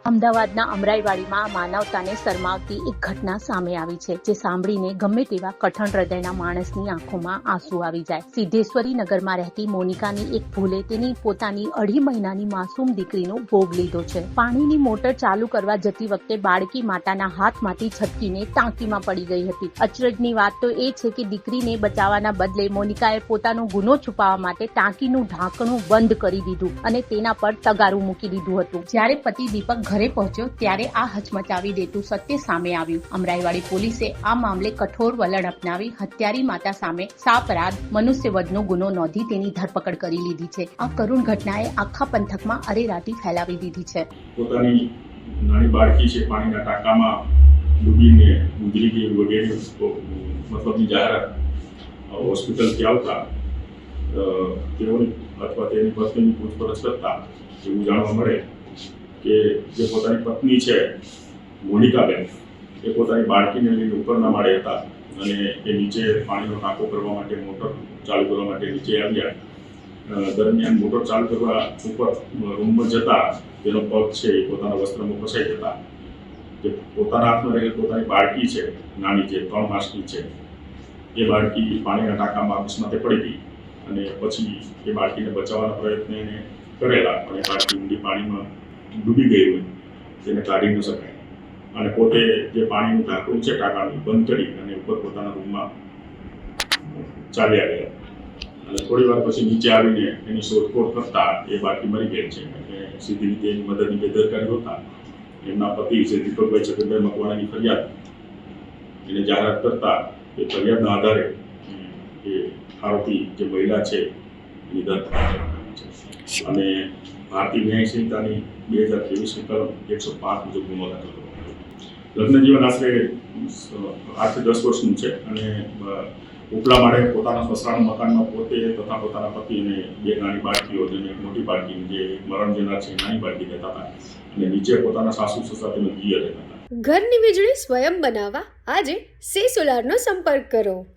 અમદાવાદના અમરાઈવાડીમાં માનવતાને શરમાવતી એક ઘટના સામે આવી છે, જે સાંભળીને ગમે તેવા કઠણ હૃદયના માણસની આંખોમાં આંસુ આવી જાય. સિદ્ધેશ્વરી નગરમાં રહેતી મોનિકાની એક ભૂલે તેની પોતાની 2.5 મહિનાની માસૂમ દીકરીનો ભોગ લીધો છે. પાણીની મોટર ચાલુ કરવા જતી વખતે બાળકી માતાના હાથમાંથી છટકીને ટાંકીમાં પડી ગઈ હતી. અચરજની વાત તો એ છે કે દીકરીને બચાવવાના બદલે મોનિકાએ પોતાનો ગુનો છુપાવવા માટે ટાંકીનું ઢાંકણું બંધ કરી દીધું અને તેના પર તગારું મૂકી દીધું હતું. જ્યારે પતિ દીપક ઘરે પહોંચ્યો ત્યારે આ હચમચાવી દેતું સત્ય સામે આવ્યું. અમરાઈવાડી પોલીસે આ મામલે કઠોર વલણ અપનાવી હત્યારી માતા સામે સાપરાધ મનુષ્યવધનો ગુનો નોંધી તેની ધરપકડ કરી લીધી છે. આ કરુણ ઘટનાએ આખા પંથકમાં અરેરાટી ફેલાવી દીધી છે. પોતાની નાની બાળકી છે પાણીના ટાંકામાં ડૂબીને ગુજરી ગઈ વગેરે મતલબની જાહેરાત હોસ્પિટલથી આવતા તેઓની અથવા તેની પત્નીની પૂછપરછ કરતા એવું જાણવા મળે કે જે પોતાની પત્ની છે મોનિકાબેન એ પોતાની બાળકીને લઈને ઉપરના માળે હતા અને એ નીચે પાણીનો ટાંકો કરવા માટે મોટર ચાલુ કરવા માટે નીચે આવ્યા. દરમિયાન મોટર ચાલુ કરવા ઉપર રૂમમાં જતા તેનો પગ છે એ પોતાના વસ્ત્રમાં ફસાઈ જતા જે પોતાના હાથમાં રહેલી પોતાની બાળકી છે નાની જે 3 માસની છે એ બાળકી પાણીના ટાંકામાં અકસ્માતે પડી ગઈ અને પછી એ બાળકીને બચાવવાના પ્રયત્ન એને કરેલા અને બાળકી ઊંડી પાણીમાં ડૂબી ગઈ હોય તેને કાઢી ન શકાય અને પોતે જે પાણીનું ઢાંકણું છે ટાંકાનું બંધ કરી અને ઉપર પોતાના રૂમમાં ચાલ્યા ગયા અને થોડી વાર પછી નીચે આવીને એની શોધખોળ કરતા એ બાળકી મરી ગઈ છે. અને સીધી રીતે એની મદદની બેદરકારી હોતા એમના પતિ છે દીપકભાઈ છગનભાઈ મકવાણાની ફરિયાદ એને જાહેરાત કરતા એ ફરિયાદના આધારે એ આરોપી જે મહિલા છે એની ધરપકડ છે અને ભારતીય ન્યાય સંહિતાની 2023ની કલમ 105 મુજબ ગુનો દાખલ કરવામાં આવ્યો. લગ્ન જીવન આશરે 8 થી 10 વર્ષનું છે અને ઉપલા માળે પોતાના સસરાના મકાનમાં પોતે તથા પોતાના પતિ અને 2 નાની બાળકીઓ જેને મોટી બાળકી જે મરણ જનાર છે નાની બાળકી રહેતા હતા અને નીચે પોતાના સાસુ સસરા તેમજ દિયર રહેતા હતા. ઘરની વીજળી સ્વયં બનાવવા આજે સે સોલારનો સંપર્ક કરો.